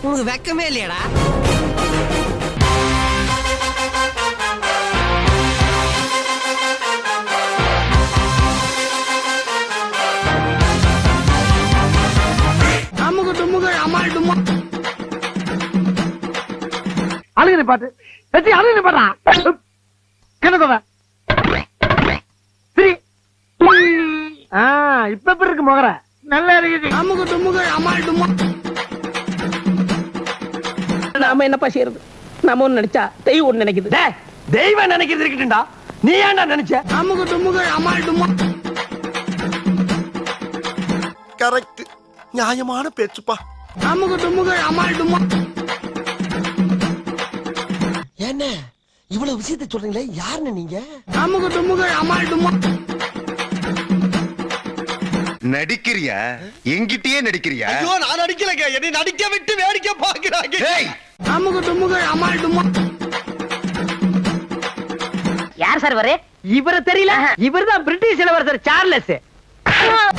உனக்கு வெக்கமே இல்லையாடா? அமுகு துமுகு அமால் டுமா. அழுகு பாட்டு வெற்றி அழுகு பாட்டா கிணத்தவ சரி. இப்ப எப்படி இருக்கு முகர? நல்லா இருக்குது. அமுகு துமுகு அமால் டுமா. நாம என்னப்பா செய்யறது? நாம ஒண்ணு நினைச்சா தெய்வம் ஒண்ணு நினைக்குது. தெய்வம் நினைக்கிறது இருக்கட்டும்டா, நீ ஏன்டா நினைச்ச? அமுகு துமுகு அமால் டுமா. கரெக்ட், நியாயமான பேச்சுப்பா. அமுகு துமுகு அமால் டுமா. என்ன இவ்வளவு விஷயத்தை சொல்றீங்களே, யாருன்னு நீங்க? அமுகு துமுகு அமால் டுமா. நடிக்கிறியா? எங்கிட்டயே நடிக்கிறியா? ஐயோ நான் நடிக்கலங்க, என்னை நடிக்க விட்டு வேடிக்கை பாக்குறாங்க. அமுகு துமுகு அமால் டுமா. யார் சார் வரே? இவரை தெரியல? இவர்தான் பிரிட்டிஷ் இளவரசர் சார்லஸ்.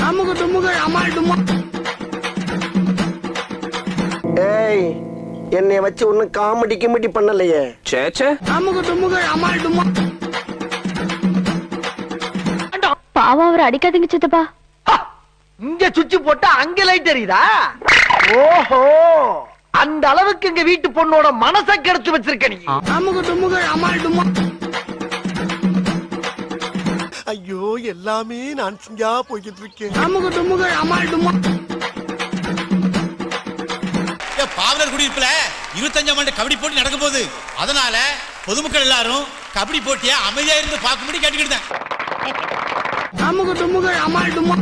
அமுகு துமுகு அமால் டுமா. ஏய், என்னை வச்சு ஒன்னும் காமெடி கிமெடி பண்ணலையே. அமுகு துமுகு அமால் டுமா. பாவம் அவர் அடிக்காதீங்க சித்தப்பா. இங்க சுவிட்ச் போட்டா அங்க லைட் தெரியுதா? ஓஹோ, அந்த அளவுக்கு எங்க வீட்டு பொண்ணோட மனசை கெடுத்து வச்சிருக்க நீ. அமுகு துமுகு அமால் டுமா. ஐயோ, எல்லாமே நான் சிங்கா போய்கிட்டு இருக்கேன். அமுகு துமுகு அமால் டுமா. பாவலர் குடியிருப்புல 25ஆம் ஆண்டு கபடி போட்டி நடக்க போகுது. அதனால பொதுமக்கள் எல்லாரும் கபடி போட்டியை அமைதியா இருந்து பார்க்கும்படி கேட்டுக்கிட்டேன். அமுகு துமுகு அமால் டுமா.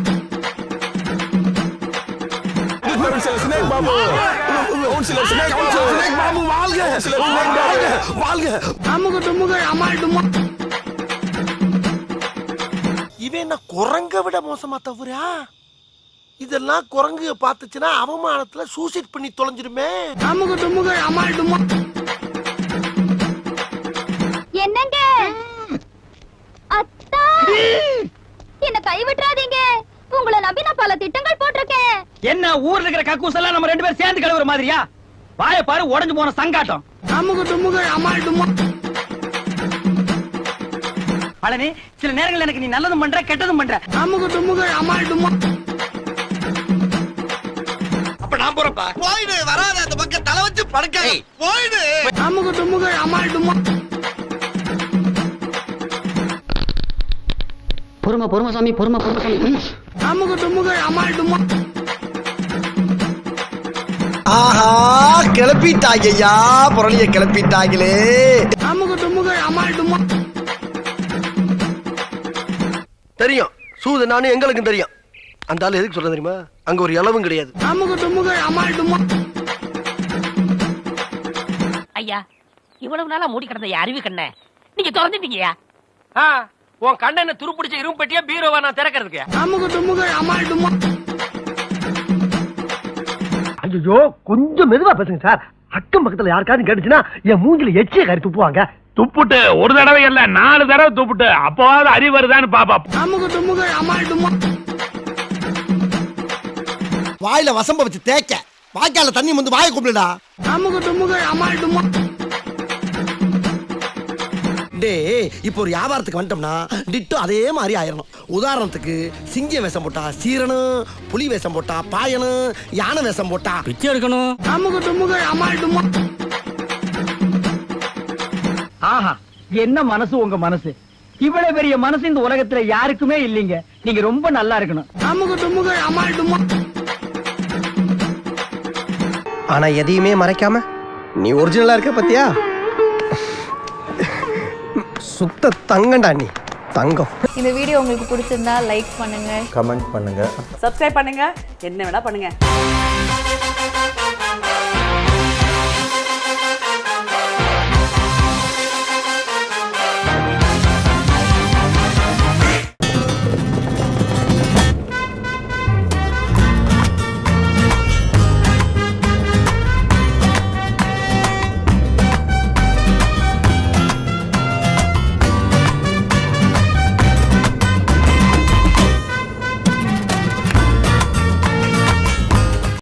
அமுகு துமுகு அமால் டுமா. இவன் என்ன குரங்க விட மோசமா தவறா? இதெல்லாம் குரங்கு பார்த்துச்சுன்னா அவமானத்துல சூசைட் பண்ணி தொலைஞ்சிருமே. அமுகு துமுகு அமால் டுமா. என்னங்க அத்தா, என்ன கைவிட்டுறாதீங்க. உங்களை நம்பி நான் பல திட்டங்கள் போட்டிருக்கேன். என்ன ஊர்ல இருக்கிற கக்கூஸ் எல்லாம் நம்ம 2 பேரும் சேர்ந்து கழுவுற மாதிரியா? வாய பாரு, உடைஞ்சு போன சங்காட்டம். அமுகு துமுகு அமால் டுமா. பழனி, சில நேரங்கள் எனக்கு நீ நல்லதும் பண்ற கெட்டதும் பண்ற. அமுகு துமுகு அமால் டுமா. அப்ப நான் போறப்பா. போயிடு, வராத அந்த பக்கம் தலை வச்சு படுக்க. போயிடு. அமுகு துமுகு அமால் டுமா. பொறுமை சாமி, பொறுமை சாமி. அமுகு துமுகு அமால் டுமா. ஆஹா, கிளப்பிட்டாங்கய்யா, புரளிய கிளப்பிட்டாங்களே. அமுகு துமுகு அமால் டுமா. தெரியும், சூது நானும் எங்களுக்கும் தெரியும். அந்த ஆளு எதுக்கு சொல்ல தெரியுமா? அங்க ஒரு இளவும் கிடையாது. அமுகு துமுகு அமால் டுமா. ஐயா, இவ்வளவு நாளா மூடி கிடந்த அறிவு கண்ண நீங்க திறந்துட்டீங்கயா? உன் கண்ணனை துருப்பிடிச்ச இரும்பு பெட்டியா பீரோவா நான் திறக்கிறதுக்கு? அமுகு துமுகு அமால் டுமா. ஐயோ, கொஞ்சம் மெதுவா பேசுங்க சார். அக்கம் பக்கத்துல யாருக்காவது கேட்டுச்சுன்னா என் மூஞ்சில எச்சிய கறி துப்புவாங்க. துப்புட்டு ஒரு தடவை இல்ல 4 தடவை துப்புட்டு அப்பவாவது அறிவு வருதான்னு பாப்பா. அமுகு துமுகு அமால் டுமா. வாயில வசம்ப வச்சு தேய்க்க, வாய்க்கால தண்ணி வந்து வாயை கூப்பிடுடா. அமுகு துமுகு அமால் டுமா. டேய், இப்போ ஒரு வியாபாரத்துக்கு வந்துட்டோம்னா டிட்டோ அதே மாதிரி ஆயிரணும். உதாரணத்துக்கு சிங்க வேஷம் போட்டா சீரனும், புலி வேஷம் போட்டா பாயனும், யானை வேஷம் போட்டா பிச்சை எடுக்கணும். அமுகு துமுகு அமால் டுமா. ஆஹா, என்ன மனசு உங்க மனசு! இவ்வளவு பெரிய மனசு இந்த உலகத்துல யாருக்குமே இல்லீங்க. நீங்க ரொம்ப நல்லா இருக்கணும். அமுகு துமுகு அமால் டுமா. ஆனா எதையுமே மறைக்காம நீ ஒரிஜினலா இருக்க பத்தியா? சுத்த தங்கண்டா நீ, தங்கம். இந்த வீடியோ உங்களுக்கு பிடிச்சிருந்தா லைக் பண்ணுங்க, கமெண்ட் பண்ணுங்க, சப்ஸ்கிரைப் பண்ணுங்க, என்ன வேணா பண்ணுங்க.